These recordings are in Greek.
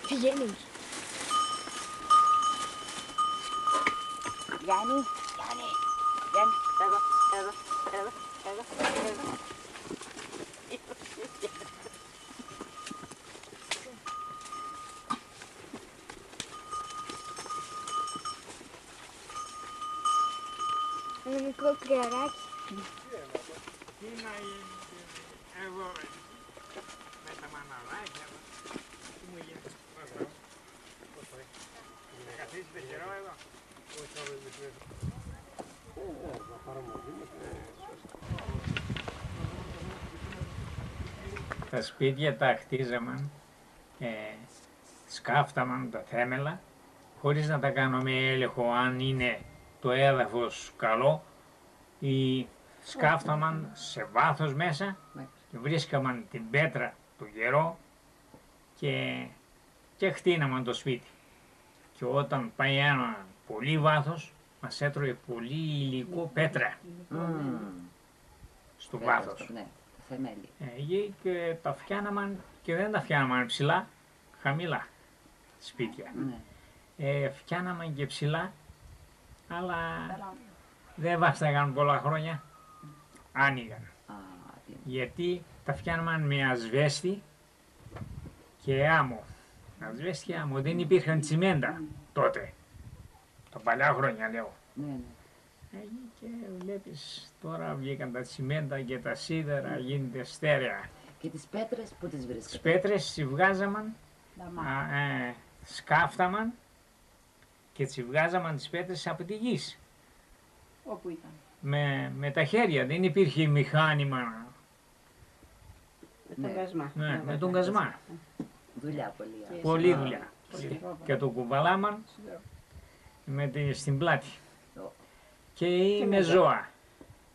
Πηγαίνει. Γιάννη, εδώ. Ένα μικρό κρυαράκι. Τι να είναι, εγώ με τα μαναλάκια, τι μου γίνεται, καθίσετε καιρό εδώ. Τα σπίτια τα χτίζαμε, σκάφταμαν τα θέμελα, χωρίς να τα κάνουμε έλεγχο αν είναι το έδαφος καλό, ή σκάφταμαν σε βάθος μέσα και βρίσκαμαν την πέτρα του γερό και χτίναμαν το σπίτι. Και όταν πάει ένα πολύ βάθος, μας έτρωγε πολύ υλικό πέτρα στο βάθος. Ναι, το θεμέλι. Και τα φτιάναμαν και δεν τα φτιάναμαν ψηλά, χαμηλά σπίτια. Φτιάναμαν και ψηλά, αλλά δεν βάσταγαν πολλά χρόνια, άνοιγαν. Γιατί τα φτιάναμαν με ασβέστη και άμμο. Ασβέστη και άμμο, δεν υπήρχαν τσιμέντα τότε. Τα παλιά χρόνια λέω. Και βλέπεις τώρα βγήκαν τα τσιμέντα και τα σίδερα, γίνεται στέρεα. Και τις πέτρες που τις βρίσκατε? Τις πέτρες τις βγάζαμαν, σκάφταμαν και τις βγάζαμαν τις πέτρες από τη γη. Όπου ήταν. Με τα χέρια, δεν υπήρχε μηχάνημα. Με τον κασμά. Ναι, με τον κασμά. Δουλειά πολύ. Πολλή δουλειά. Και το κουβαλάμαν στην πλάτη. Και με ζώα.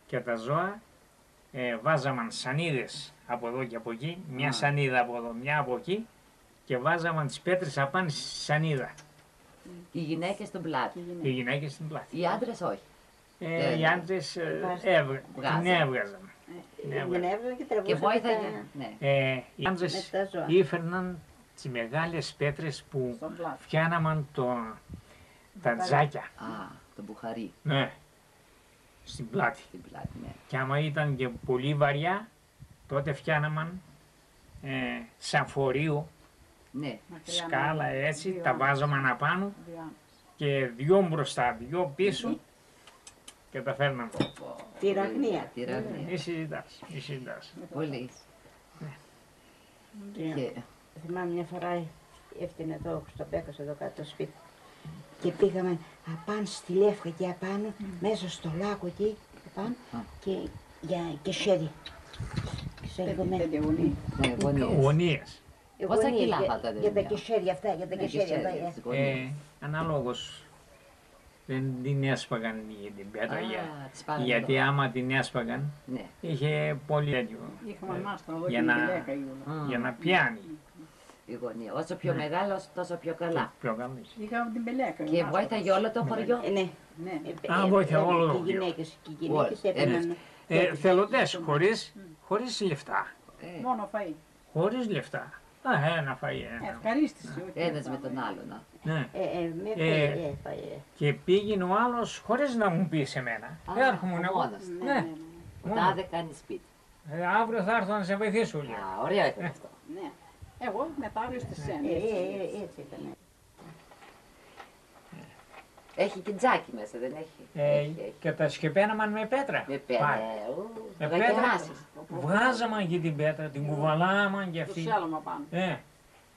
Και τα ζώα βάζαμαν σανίδες από εδώ και από εκεί, μια σανίδα από εδώ, μια από εκεί, και βάζαμαν τις πέτρες απάνω στη σανίδα. Οι γυναίκες στην πλάτη. Οι γυναίκες στην πλάτη. Οι άντρες όχι. Οι άντρες την έβγαζαν. Και βόηθαγε. Οι άντρες ήφερναν τις μεγάλες πέτρες που φτιάναμαν τα τζάκια. Το μπουχαρί. Ναι, στην πλάτη. Ναι. Και άμα ήταν και πολύ βαριά, τότε φτιάναμαν σαν φορείο, σκάλα έτσι, τα βάζαμαν απάνω και δυο μπροστά, δυο πίσω και τα φέρναν. Τυραγνία. Μη συζητάς. Πολύ. Θυμάμαι μια φορά έφτιανε εδώ στο Πέκος, εδώ κάτω το σπίτι. Και πήγαμε απάνω στη Λεύκα και απάνω, μέσα στο λάκκο εκεί, απάνω και σέρι. Γωνίες. Πόσα κιλά πάτε? Για τα κεσέρια αυτά, για τα κεσέρια αυτά. Αναλόγως. Δεν την έσπαγαν την πέτρα, γιατί άμα την έσπαγαν, είχε πολύ τέτοιο για να πιάνει. Η γωνία. Όσο πιο μεγάλο, τόσο πιο καλά. Είχαμε την πελέκα. Και βοήθαγε όλο το χωριό. Ναι. Βοήθαγε όλο το χωριό. Και οι γυναίκες έπαιρναν. Θελοντές, χωρίς λεφτά. Μόνο φαΐ. Χωρίς λεφτά. Ένα φαΐ. Ευχαρίστηση. Ένας με τον άλλον. Και πήγαινε ο άλλος χωρίς να μου πει σε μένα. Έρχομαι εγώ. Τάδε κάνει σπίτι. Αύριο θα έρθω να σε βοηθήσω. Ωραία ήταν αυτό. Εγώ μετά αύριο στις 1. Έτσι ήταν. Έχει και τζάκι μέσα, δεν έχει? Και τα σκεπαίναμαν με πέτρα. Με πέτρα. Με πέτρα. Βγάζαμαν και την πέτρα, την κουβαλάμαν και αυτή. Το σέλωμα πάνω.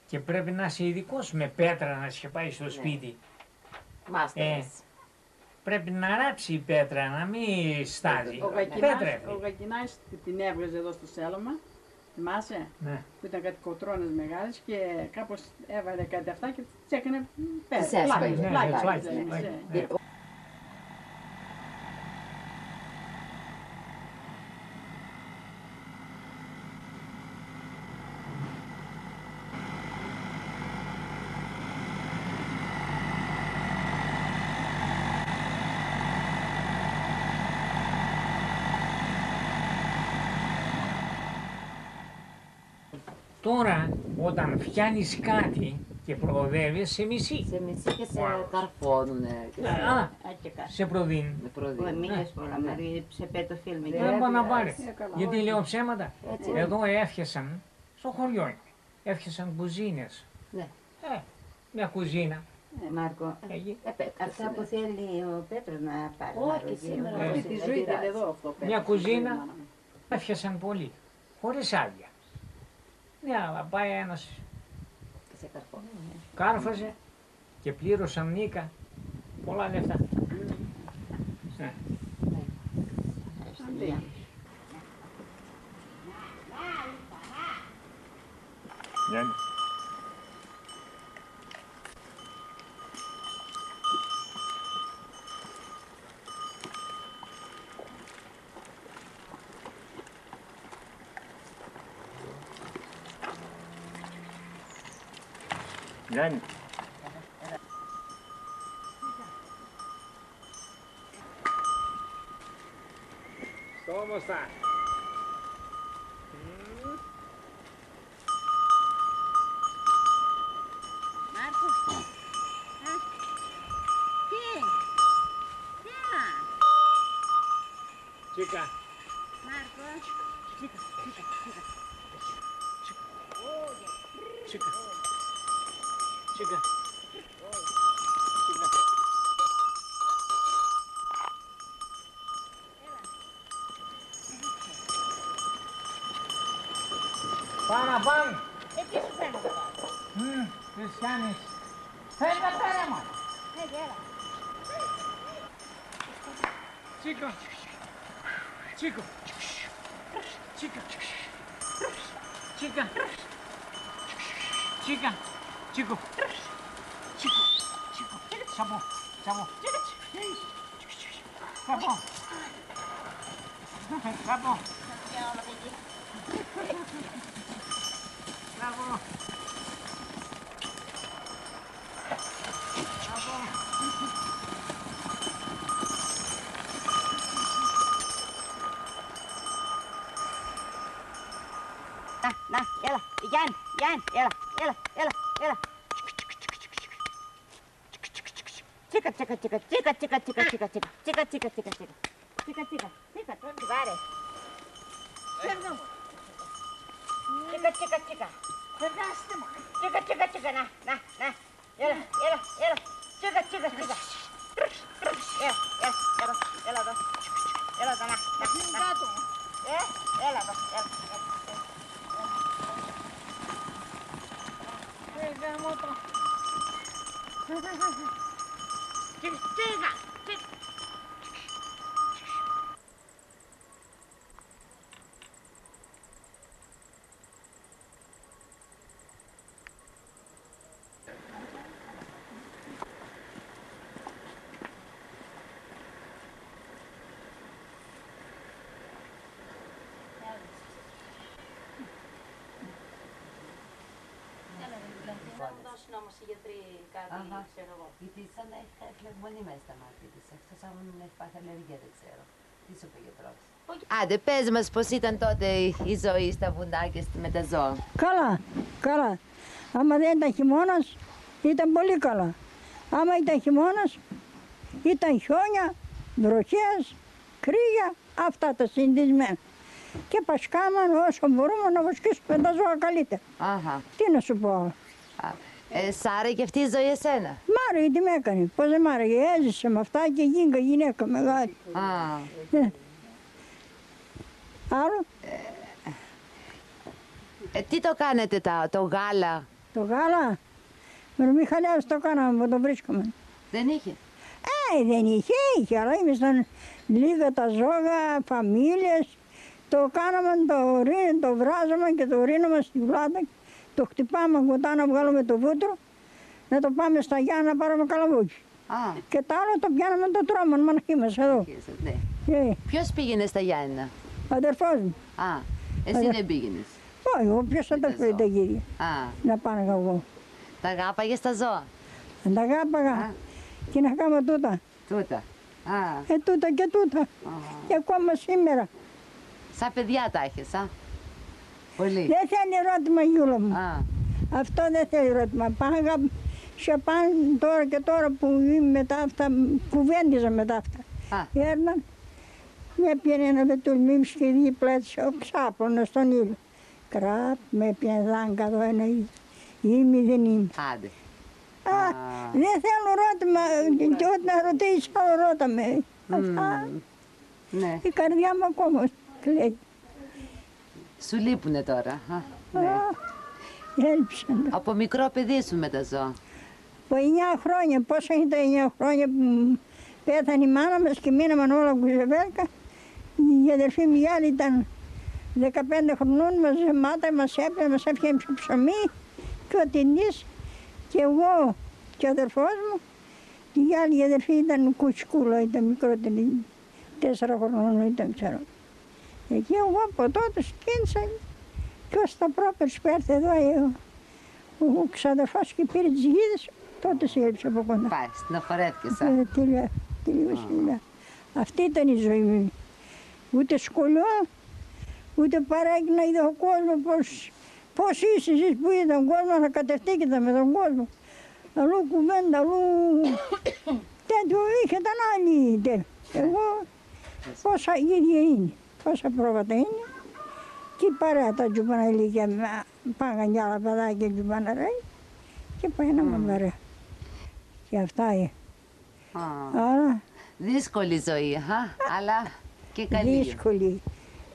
Και πρέπει να είσαι ειδικός με πέτρα να σκεπάει στο σπίτι. Μάστερες. Πρέπει να ράψει η πέτρα, να μην στάζει. Ο Γακινάς την έβγαζε εδώ στο σέλωμα. Θυμάσαι, που ήταν κάτι κοτρώνες μεγάλες και κάπως έβαλε κάτι αυτά και τις έκανε πλάκες. Τώρα όταν φτιάνεις κάτι και προοδεύεις σε μισή. Σε μισή και σε καρφώνουνε. Και Σε προδίνει. με προδίνουν. Εμείς πολλά μέρη σε πέτω φίλμη. Δεν μπορεί να πάρει. Γιατί λέω ψέματα. Έτσι. Εδώ έφτιασαν, στο χωριό είναι, έφτιασαν κουζίνες. Ναι. Μια κουζίνα. Μάρκο, Εκεί. αυτά που θέλει ο Πέτρος να πάρει. Όχι, σήμερα όχι, τη ζωή δεν εδώ αυτό. Μια κουζίνα έφτιασαν πολύ, χωρίς άδεια. Ναι, αλλά πάει ένας, Και σε καρφώνουν. κάρφωσε και πλήρωσαν νίκα πολλά λεφτά. Ναι. Γιάννη. Γιάννη. Στόμοστα. Μάρκο, τι, έλα, Τσίκα. Μάρκο, τσίκα. Τσίκα. Τσίκα. Πάμε. Τι σου φαίνεται τώρα. Χριστιανής. Φέρε τα πέρα μας. Έλα. Τσίκο. Τσίκο. Τσίκα. Τσίκα. Τσίκα. Τσίκο. Τσίκο. Τσίκο. Σαμπό. Σαμπό. Σαμπό. Σαμπό. Μπράβο. Να, έλα, Γιάννη, έλα. Τσίκα, τώρα την πάρε. Φεύγω. Τσίκα. Φεύγάστε μου. Τσίκα, να. Έλα. Τσίκα. Έλα εδώ. Έλα εδώ, να. Έλα εδώ. Τσίκα. Δώσουν όμως οι γιατροί κάτι, Αχα. ξέρω εγώ. Γιατί σαν να έχει φλεγμονή μέσα στα μάτια της. Εκτός αν έχει πάθει αλλεργία, δεν ξέρω. Τι σου είπε ο γιατρός. Άντε, πες μας πώς ήταν τότε η ζωή στα βουνά και με τα ζώα. Καλά. Άμα δεν ήταν χειμώνας, ήταν πολύ καλά. Άμα ήταν χειμώνας, ήταν χιόνια, βροχές, κρύα, αυτά τα συνδυσμένα. Και πασκάμαν όσο μπορούμε να βοσκήσουμε τα ζώα καλύτερα. Αχα. Τι να σου πω. Σ' άρεσε και αυτή η ζωή εσένα. Μ' άρεσε, τι με έκανε. Πώς δεν μ' άρεσε. Έζησε με αυτά και γίνηκα γυναίκα μεγάλη. Α, Άλλο, τι το κάνετε το γάλα. το γάλα, με το Μιχαλιάς το κάναμε που το βρίσκαμε. Δεν είχε. Δεν είχε, αλλά ήμασταν λίγα τα ζώα, φαμίλιες. Το κάναμε, το βράζαμε και το ρίναμε στην πλάτα. Το χτυπάμε κοντά να βγάλουμε το βούτυρο, να το πάμε στα Γιάννα να πάρουμε καλαβούκι. Α, Και το άλλο το πιάναμε το τρόμο, μοναχή μας εδώ. ναι. Ποιος πήγαινε στα Γιάννηνα. Αδερφός μου. Α, εσύ δεν πήγαινες. Όχι, εγώ ποιος αδερφός ζώα. τα κύρια. Α, Να πάνε εγώ. τα αγάπαγες τα ζώα. Αν τα αγάπαγα και να κάνω τούτα. Τούτα. Α, Τούτα και τούτα. Και ακόμα σήμερα. σαν παιδιά τα έχεις, α. Πολύ. Δεν θέλει ερώτημα, Γιούλα μου. Α, Αυτό δεν θέλει ερώτημα. Πάγα σε πάνω τώρα και τώρα που είμαι μετά αυτά, κουβέντιζα μετά αυτά. Α. Έρναν, με πιένε ένα βετουλμίμ και δίπλα έτσι, ο ξάπλωνος στον ήλιο. Κραπ, με πιένε δάγκα εδώ ένα είμαι, δεν είμαι. άντε. Α, δεν θέλω ερώτημα, και όταν ρωτήσεις άλλο ρώτα με. Αυτά, Ναι. η καρδιά μου ακόμα κλαίει. Σου λείπουνε τώρα. Ναι. Έλειψαν. Από μικρό παιδί σου με τα ζώα. Από 9 χρόνια, πόσα ήταν 9 χρόνια που πέθανε η μάνα μας και μείναμε όλα κουζεβέλκα. Η αδερφή μου η άλλη ήταν 15 χρονών, μας ζεμάτα, μας έπαιρνε, μας έφτιανε ψωμί και ο τινής και εγώ και ο αδερφός μου. Η άλλη αδερφή ήταν κουσκούλα, ήταν μικρότερη, 4 χρονών ήταν, ξέρω. Εκεί εγώ από τότε σκίνησα και ως το πρόπερς που έρθει εδώ ο ξαδερφός και πήρε τις γίδες, τότε σύλληψε από κοντά. Πάει, στενοχωρέθηκες. Τελείωσε. Αυτή ήταν η ζωή μου. Ούτε σχολείο, ούτε παράγει να είδε ο κόσμο πώς είσαι εσείς που είδε τον κόσμο, να κατευθύνεται με τον κόσμο. Αλλού κουβέντα, αλλού τέτοιο είχε τον άλλη. Εγώ πόσα ίδια είναι, πόσα πρόβατα είναι. Και παρέα τα τζουπάνα ηλικία, πάγαν κι άλλα παιδάκια τζουπάνα ρέι και πάει να με παρέα. Και αυτά είναι. Άρα Δύσκολη ζωή, αλλά και καλή. δύσκολη.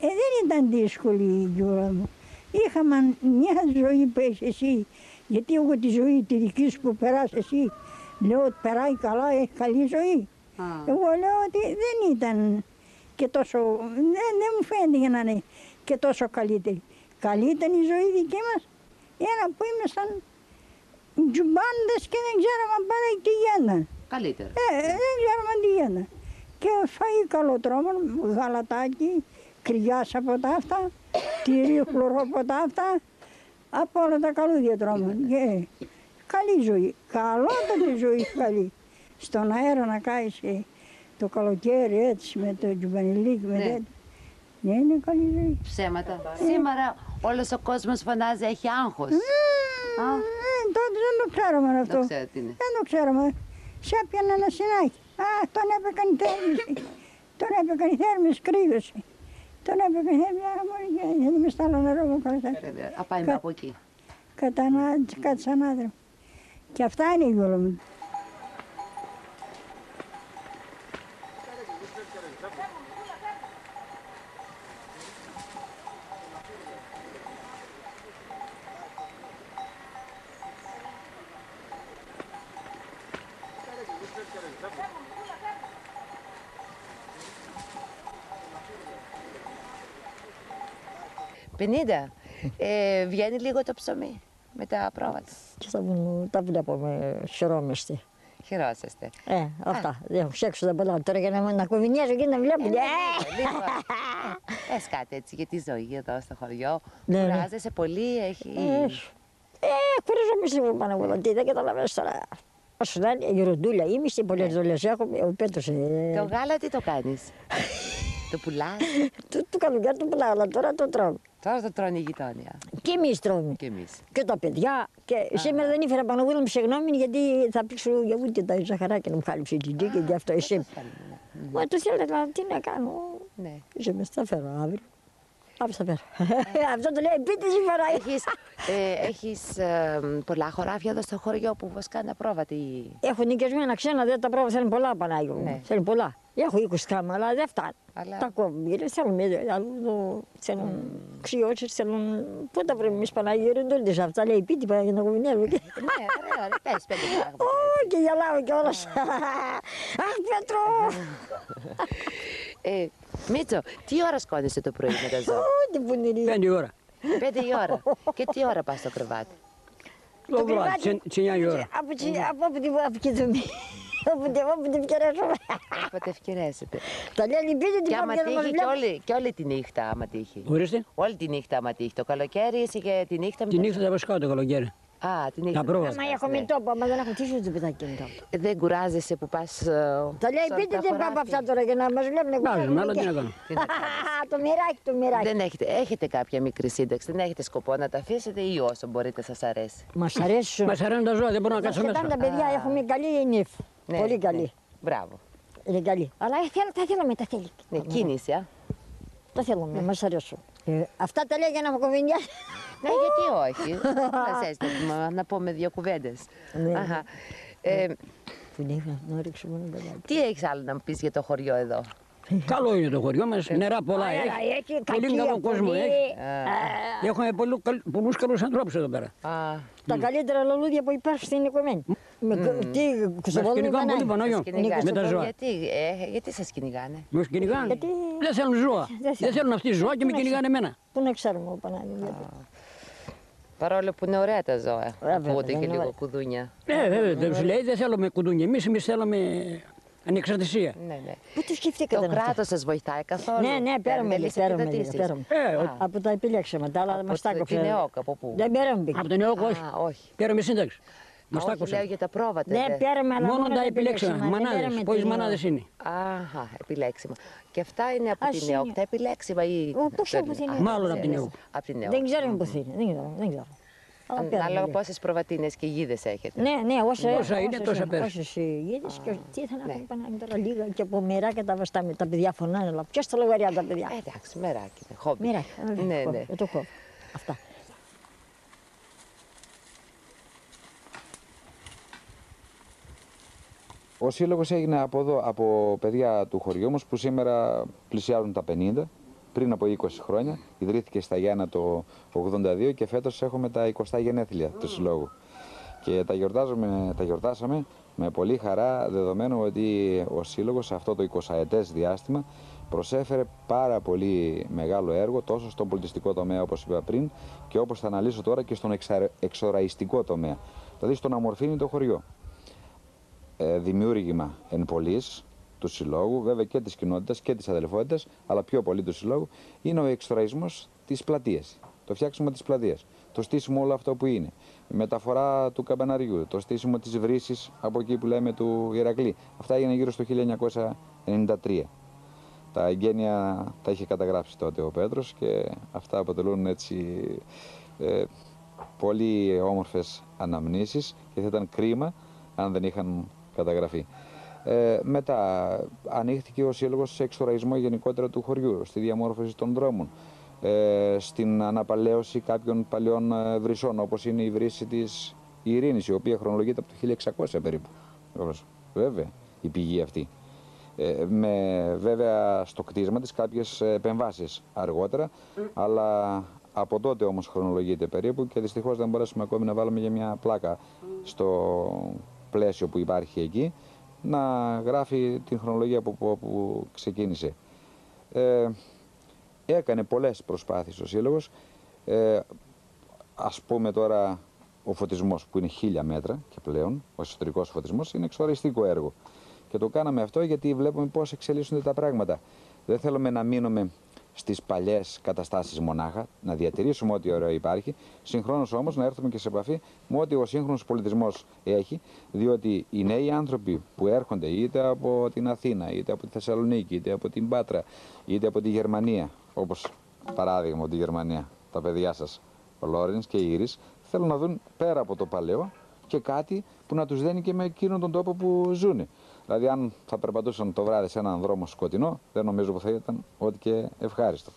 Δεν ήταν δύσκολη η Γιώργα μου. Είχαμε μια ζωή που έχεις εσύ. Γιατί εγώ τη ζωή τη δική σου που περάσεις εσύ, λέω ότι περάει καλά, έχει καλή ζωή. Εγώ λέω ότι δεν ήταν και τόσο, δεν μου φαίνεται για να είναι και τόσο καλύτερη. Καλή ήταν η ζωή δική μας, ένα που ήμασταν τζουμπάντες και δεν ξέραμε αν παράει τι γένταν. Καλύτερα. Δεν ξέραμε τι γένταν. Και φαΐ καλό τρόμο, γαλατάκι, κρυάς από τα αυτά, τυρί χλωρό από τα αυτά, από όλα τα καλούδια τρόμο. Καλή ζωή, καλότατη ζωή καλή. Στον αέρα να κάεις το καλοκαίρι έτσι με το τζουμπανιλίκι, με τέτοιο. Ναι, είναι καλή ζωή. Ψέματα. Σήμερα όλος ο κόσμος φωνάζει έχει άγχος. Τότε δεν το ξέραμε αυτό. Δεν ξέρω τι είναι. Δεν το ξέραμε. Σε έπιανε ένα συνάκι. Τον έπαικαν οι θέρμες. Τον έπαικαν οι θέρμες, κρύβωσε. Τον έπαικαν οι θέρμες, γιατί με στάλω νερό μου καλά. Πάει από εκεί. Κάτι σαν άντρα. Και αυτά είναι η Γιώργα μου. «50. Βγαίνει λίγο το ψωμί με τα πρόβατα. Και τα βλέπουμε, χαιρόμαστε. Χαιρόσαστε. Αυτά. Δεν έξω τα πολλά τώρα για να κουβινιάζω και να βλέπω. Πες κάτι έτσι για τη ζωή εδώ στο χωριό. Ναι, ναι. Κουράζεσαι πολύ, έχει... Κουράζομαι λίγο πάνω από εδώ. Τι δεν καταλαβαίνεις τώρα. Όσο να είναι, η ροντούλα είμαι, σε πολλές δουλειές έχουμε. Ο Πέτρος... Το γάλα τι το κάνεις? Το πουλάς? Του καλοκαίρι το πουλάω, αλλά τώρα το τρώμε. Τώρα το τρώνε η γειτόνια. Και εμείς τρώμε. Και εμείς. Και τα παιδιά. Και σήμερα δεν ήφερα Παναγούλα μου συγγνώμη γιατί θα πήξω για ούτε τα ζαχαράκια να μου χάλιψε η τζιτζί και γι' αυτό εσύ. Μα του έλεγα τι να κάνω. Ναι. Είσαι μες, θα φέρω αύριο. Αύριο θα φέρω. Αυτό το λέει επίτηση φοράει. Έχεις πολλά χωράφια εδώ στο χωριό που βοσκάνε πρόβατη. Έχω νοικιασμένα ξένα, δεν τα πρόβα θέλουν πολλά Πανάγιο μου. Ναι. Θέλουν πολλά. Έχω 20 γράμμα, αλλά δεν φτάνει. Αλλά- Τα κόβουν. Θέλουν ξιώσεις, θέλουν. Πού τα βρούμε εμείς Πανάγιο, ρεντούλτες αυτά. Λέει πίτι για να κοβινεύουμε. Ναι, ωραία, πες 5 πράγματα. Και γελάω κιόλας. Αχ, Πέτρο! Μίτσο, τι ώρα σκόνεσαι το πρωί με τα ζώα? Τι πονηρία. 5 ώρα. 5 η ώρα. Και τι ώρα πας στο κρεβάτι? Το βράδυ, 9 η ώρα. Από τη δομή. Όπου την ευκαιρέσουμε. Όποτε ευκαιρέσετε. Τα λέει λυπείτε την Και άμα πάμε και τύχει δεν μας βλέπουν. και όλη τη νύχτα, άμα τύχει. Ορίστε. Όλη τη νύχτα, άμα τύχει. Το καλοκαίρι είσαι και τη νύχτα με Τη τα νύχτα θα βασκάω το καλοκαίρι. Α, την έχετε. Άμα έχουμε τόπο, άμα δεν έχω τι σου το κινητό. Δεν κουράζεσαι που πας. Τα λέει, πείτε τι είπα από αυτά τώρα για να μας βλέπουν. Βάζουμε, αλλά τι να κάνω. Το μοιράκι, το μοιράκι. Δεν έχετε κάποια μικρή σύνταξη, δεν έχετε σκοπό να τα αφήσετε ή όσο μπορείτε σας αρέσει. Μας αρέσει. Μας αρέσουν τα ζώα, δεν μπορώ να κάτσω μέσα. Τα παιδιά έχουμε καλή νύφ. Ναι, Πολύ ναι. καλή. Μπράβο. Είναι καλή. Αλλά τα θέλουμε, τα θέλει. Ναι, κίνηση, α. Τα θέλουμε, μας αρέσουν. Αυτά τα λέει για να μου κοβινιάσει. Ναι, γιατί όχι. Μας έστε να πούμε δύο κουβέντες. Ναι. Αχα. Την είχα να ρίξω μόνο παιδάκι. Τι έχεις άλλο να μου πεις για το χωριό εδώ? Καλό είναι το χωριό μας, νερά πολλά έχει. Πολύ καλό κόσμο έχει. Έχουμε πολλούς καλούς ανθρώπους εδώ πέρα. Τα καλύτερα λουλούδια που υπάρχουν στην οικομένη. Τι Μας κυνηγάνε πολύ, Παναγιώ, με τα ζώα. Γιατί σας κυνηγάνε? Μας κυνηγάνε. Γιατί- Δεν θέλουν ζώα. Δεν θέλουν αυτοί ζώα και με κυνηγάνε εμένα. Πού να ξέρουμε ο Πανάγιος γιατί. Παρόλο που είναι ωραία τα ζώα. Βέβαια, Ακούτε είναι και λίγο ωραία. κουδούνια. Βέβαια, δεν σου λέει δεν θέλουμε κουδούνια. Εμείς θέλουμε ανεξαρτησία. Ναι, ναι. Πού το σκεφτήκατε Το αυτό? κράτος σας βοηθάει καθόλου? Ναι, ναι, πέραμε Παίρνετε λίγο, επιδοτήσεις? Από τα επιλέξαμε, τα άλλα μας τα Από έκοψε. την ΕΟΚ, από πού? Δεν πέραμε. Από τον ΕΟΚ όχι. Α, όχι. Πήραμε σύνταξη. Μας τα Όχι, λέω άκουσαν. για τα πρόβατα. Δεν πέραμε, αλλά Μόνο τα τα επιλέξαμε. Μανάδες. Πόσες μανάδες είναι. Αχα, επιλέξιμα. Και αυτά είναι από την είναι. ΕΟΚ, τα επιλέξιμα ή... Πού από την ΕΟΚ? Μάλλον από την ΕΟΚ. Από την ΕΟΚ. Δεν ξέρουμε πού είναι, δεν ξέρω. Αλλά πέραμε Ανάλογα λίγο. πόσες προβατίνες και γίδες έχετε. Ναι, ναι, Όσα είναι, τόσα πέρασε. όσες γίδες και τι θα να Ναι. πούμε Πανάγιο τώρα λίγα και από μερά και τα βαστάμε. Τα παιδιά φωνάνε, αλλά ποιος τα λογαριά τα παιδιά. Εντάξει, μεράκι είναι, χόμπι. Μερά, Ναι, ναι. το έχω. Αυτά. Ο σύλλογος έγινε από εδώ, από παιδιά του χωριού μας που σήμερα πλησιάζουν τα 50, πριν από 20 χρόνια. Ιδρύθηκε στα Γιάννα το 82 και φέτος έχουμε τα 20 γενέθλια του συλλόγου. Και τα γιορτάσαμε με πολύ χαρά, δεδομένου ότι ο σύλλογος αυτό το 20ετές διάστημα προσέφερε πάρα πολύ μεγάλο έργο τόσο στον πολιτιστικό τομέα όπως είπα πριν και όπως θα αναλύσω τώρα και στον εξοραϊστικό τομέα, δηλαδή στο να μορφύνει το χωριό. Δημιούργημα εν πολλής του συλλόγου, βέβαια και της κοινότητας και της αδελφότητας, αλλά πιο πολύ του συλλόγου, είναι ο εξοραϊσμός της πλατείας, το φτιάξιμο της πλατείας, το στήσιμο όλο αυτό που είναι, η μεταφορά του καμπαναριού, το στήσιμο της βρύσης από εκεί που λέμε του Ηρακλή. Αυτά έγιναν γύρω στο 1993. Τα εγγένεια τα είχε καταγράψει τότε ο Πέτρος και αυτά αποτελούν έτσι πολύ όμορφες αναμνήσεις και θα ήταν κρίμα αν δεν είχαν καταγραφεί. Μετά ανοίχθηκε ο σύλλογος σε εξοραϊσμό γενικότερα του χωριού, στη διαμόρφωση των δρόμων, στην αναπαλαίωση κάποιων παλαιών βρυσών, όπως είναι η βρύση της Ειρήνης, η οποία χρονολογείται από το 1600 περίπου. Βέβαια, η πηγή αυτή. Βέβαια στο κτίσμα της κάποιες επεμβάσεις αργότερα, αλλά από τότε όμως χρονολογείται περίπου και δυστυχώς δεν μπορέσουμε ακόμη να βάλουμε για μια πλάκα στο πλαίσιο που υπάρχει εκεί, να γράφει την χρονολογία που ξεκίνησε. Έκανε πολλές προσπάθειες ο Σύλλογος. Ας πούμε τώρα ο φωτισμός που είναι 1000 μέτρα και πλέον, ο εσωτερικός φωτισμός είναι εξοραϊστικό έργο. Και το κάναμε αυτό γιατί βλέπουμε πώς εξελίσσονται τα πράγματα. Δεν θέλουμε να μείνουμε στις παλιές καταστάσεις μονάχα, να διατηρήσουμε ό,τι ωραίο υπάρχει, συγχρόνως όμως να έρθουμε και σε επαφή με ό,τι ο σύγχρονος πολιτισμός έχει, διότι οι νέοι άνθρωποι που έρχονται είτε από την Αθήνα, είτε από τη Θεσσαλονίκη, είτε από την Πάτρα, είτε από τη Γερμανία, όπως παράδειγμα από τη Γερμανία, τα παιδιά σας, ο Λόρενς και η Ήρης, θέλουν να δουν πέρα από το παλαιό και κάτι που να τους δένει και με εκείνον τον τόπο που ζουν. Δηλαδή, αν θα περπατούσαν το βράδυ σε έναν δρόμο σκοτεινό, δεν νομίζω που θα ήταν ό,τι και ευχάριστο.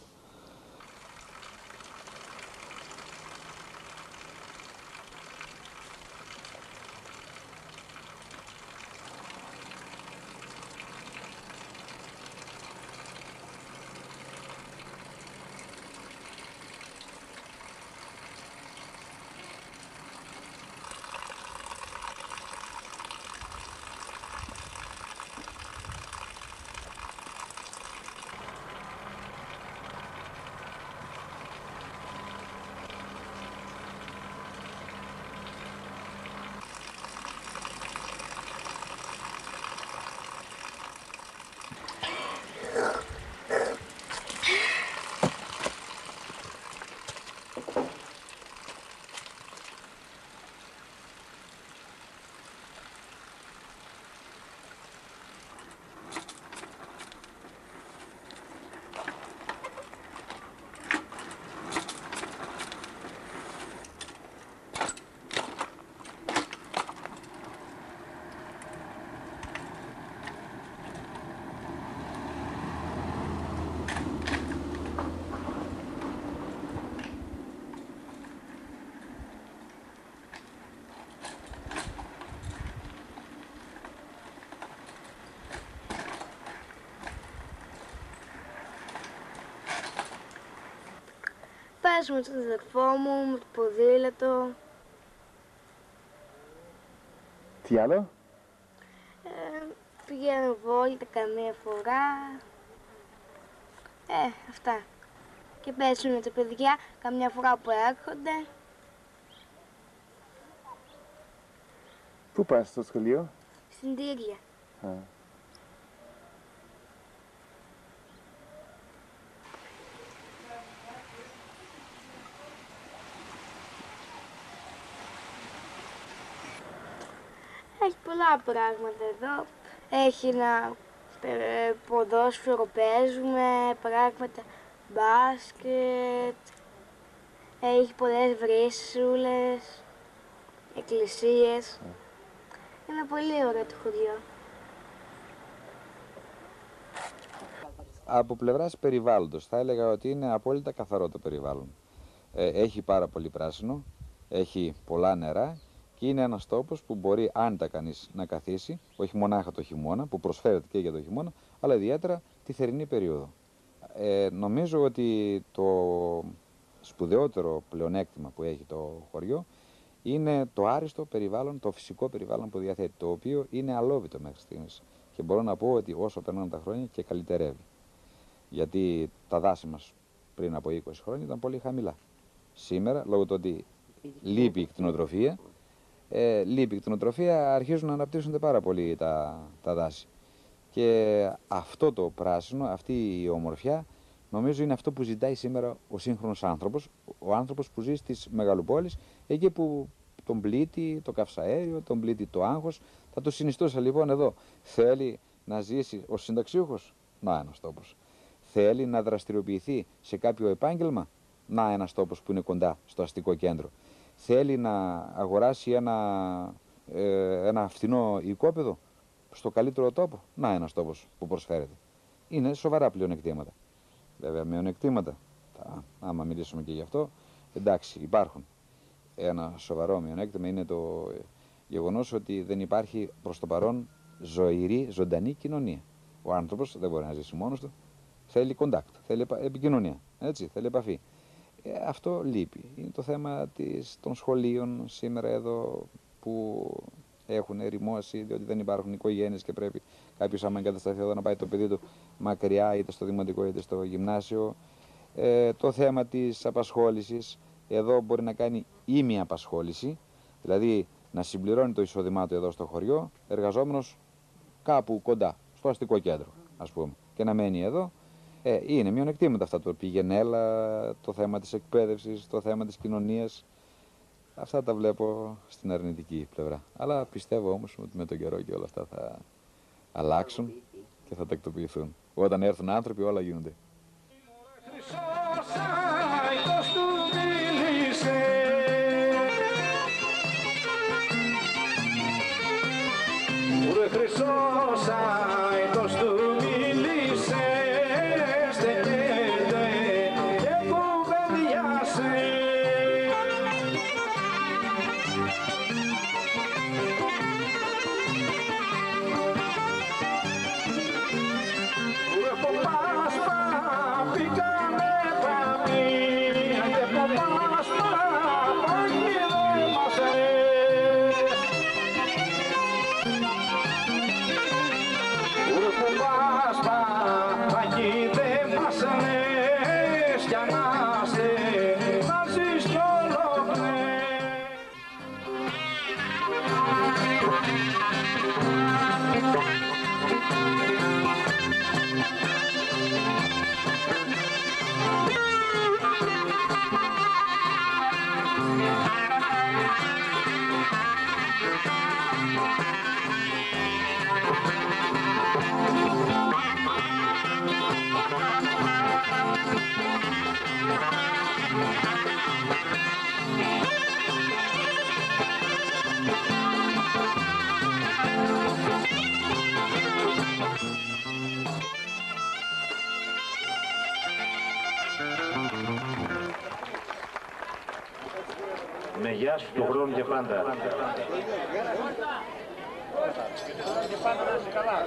πέσουμε με τον αδερφό μου, με το ποδήλατο. Τι άλλο? Πηγαίνω βόλτα καμία φορά. Αυτά. Και πέσουμε με τα παιδιά καμιά φορά που έρχονται. Πού πας στο σχολείο? Στην Τύρια. Έχει πολλά πράγματα εδώ. Έχει ένα ποδόσφαιρο, παίζουμε, πράγματα, μπάσκετ. Έχει πολλές βρύσουλες, εκκλησίες. Είναι πολύ ωραίο το χωριό. Από πλευράς περιβάλλοντος θα έλεγα ότι είναι απόλυτα καθαρό το περιβάλλον. Έχει πάρα πολύ πράσινο, έχει πολλά νερά και είναι ένας τόπος που μπορεί άνετα κανείς να καθίσει, όχι μονάχα το χειμώνα, που προσφέρεται και για το χειμώνα, αλλά ιδιαίτερα τη θερινή περίοδο. Νομίζω ότι το σπουδαιότερο πλεονέκτημα που έχει το χωριό είναι το άριστο περιβάλλον, το φυσικό περιβάλλον που διαθέτει, το οποίο είναι αλόβητο μέχρι στιγμής. Και μπορώ να πω ότι όσο περνάνε τα χρόνια και καλυτερεύει. Γιατί τα δάση μας πριν από 20 χρόνια ήταν πολύ χαμηλά. Σήμερα, λόγω του ότι λείπει η κτηνοτροφία, αρχίζουν να αναπτύσσονται πάρα πολύ τα δάση. Και αυτό το πράσινο, αυτή η ομορφιά, νομίζω είναι αυτό που ζητάει σήμερα ο σύγχρονος άνθρωπος, ο άνθρωπος που ζει στις μεγαλοπόλεις, εκεί που τον πλήττει το καυσαέριο, τον πλήττει το άγχος. Θα το συνιστούσα λοιπόν εδώ. Θέλει να ζήσει ως συνταξιούχος, να ένας τόπος. Θέλει να δραστηριοποιηθεί σε κάποιο επάγγελμα, να ένας τόπος που είναι κοντά στο αστικό κέντρο. Θέλει να αγοράσει ένα φθηνό οικόπεδο στο καλύτερο τόπο, να ένας τόπος που προσφέρεται. Είναι σοβαρά πλεονεκτήματα. Βέβαια, μειονεκτήματα, άμα μιλήσουμε και γι' αυτό, εντάξει, υπάρχουν. Ένα σοβαρό μειονέκτημα είναι το γεγονός ότι δεν υπάρχει προς το παρόν ζωντανή κοινωνία. Ο άνθρωπος δεν μπορεί να ζήσει μόνος του, θέλει contact, θέλει επικοινωνία, έτσι, θέλει επαφή. Αυτό λείπει. Είναι το θέμα των σχολείων σήμερα εδώ που έχουν ερημώσει, διότι δεν υπάρχουν οικογένειες και πρέπει κάποιος άμα εγκατασταθεί εδώ να πάει το παιδί του μακριά, είτε στο δημοτικό είτε στο γυμνάσιο. Το θέμα της απασχόλησης, εδώ μπορεί να κάνει ήμια απασχόληση, δηλαδή να συμπληρώνει το εισόδημά του εδώ στο χωριό, εργαζόμενος κάπου κοντά, στο αστικό κέντρο, ας πούμε, και να μένει εδώ. Είναι μειονεκτήματα αυτά, το πηγενέλα, το θέμα της εκπαίδευσης, το θέμα της κοινωνίας. Αυτά τα βλέπω στην αρνητική πλευρά. Αλλά πιστεύω όμως ότι με τον καιρό και όλα αυτά θα αλλάξουν και θα τακτοποιηθούν. Όταν έρθουν άνθρωποι όλα γίνονται. Με γεια σου του χρόνου και πάντα. Και πάντα να είσαι καλά.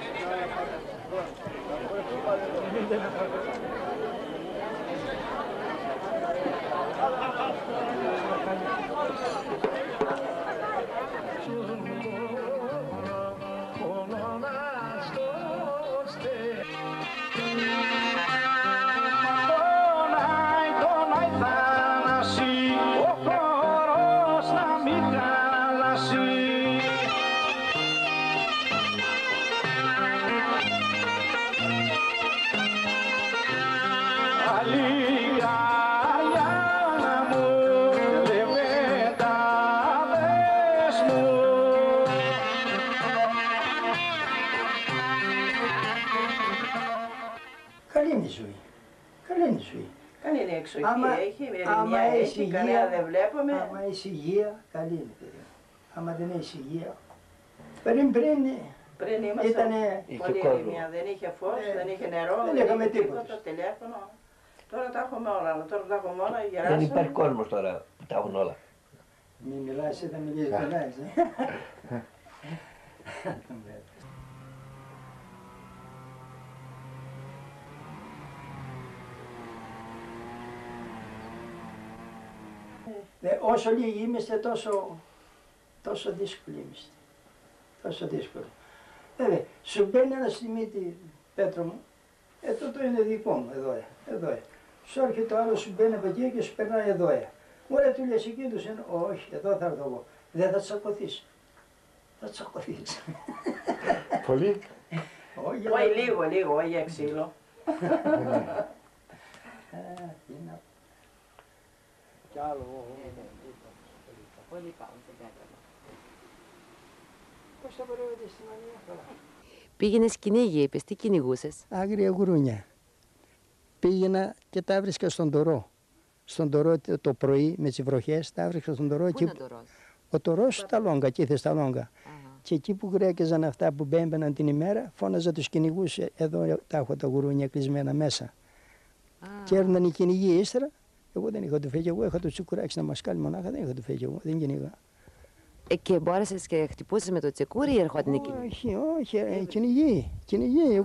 προσοχή έχει, ερμηνεία έχει, κανένα δεν βλέπουμε. Άμα έχει υγεία, καλή είναι παιδιά. Άμα δεν έχει υγεία. Πριν ήμασταν ήτανε... πολύ ερμηνεία, δεν είχε φως, δεν είχε νερό, δεν είχε τίποτα, τηλέφωνο. Τώρα τα έχουμε όλα, γεράσαμε. Δεν υπάρχει κόσμος τώρα που τα έχουν όλα. Μην μιλάς, δεν μιλήσεις, μιλάς. Όσο λίγοι είμαστε, τόσο δύσκολοι είμαστε. Τόσο δύσκολο. Βέβαια, σου μπαίνει ένα στη μύτη, Πέτρο μου, τούτο είναι δικό μου, εδώ. Σου έρχεται το άλλο, σου μπαίνει από εκεί και σου περνάει εδώ. Ωραία, του λες εκεί τους είναι, όχι, εδώ θα έρθω εγώ. Δεν θα τσακωθείς. Θα τσακωθείς. Πολύ. Όχι, λίγο, όχι για ξύλο. Κι άλλο. Πολύ πάμε στην Πέτρα. Πώς θα βρείτε στην Ανία. Πήγαινες κυνήγι, είπες, τι κυνηγούσες? Άγρια γουρούνια. Πήγαινα και τα έβρισκα στον Τωρό. Στον Τωρό το πρωί με τις βροχές, τα έβρισκα στον Τωρό. Πού είναι ο Τωρός? Ο Τωρός στα Λόγκα, εκεί στα Λόγκα. Και εκεί που γρέκεζαν αυτά που μπέμπαιναν την ημέρα, φώναζα τους κυνηγούς, εδώ τα έχω τα γουρούνια κλεισμένα μέσα. Και έρναν οι κυνηγοί ύστερα. Εγώ δεν είχα το φέγγι, εγώ είχα το τσουκουράκι να μασκάλι μονάχα, δεν είχα το φέγγι, εγώ δεν κυνηγά. Και μπόρεσες και χτυπούσες με το τσεκούρι ή ερχόταν η κυνηγή? Όχι, κυνηγή.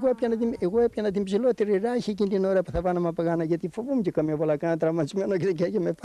Εγώ έπιανα την ψηλότερη ράχη εκείνη την ώρα που θα πάνε με παγάνα, γιατί φοβούμαι και καμία βολακά τραυματισμένο και με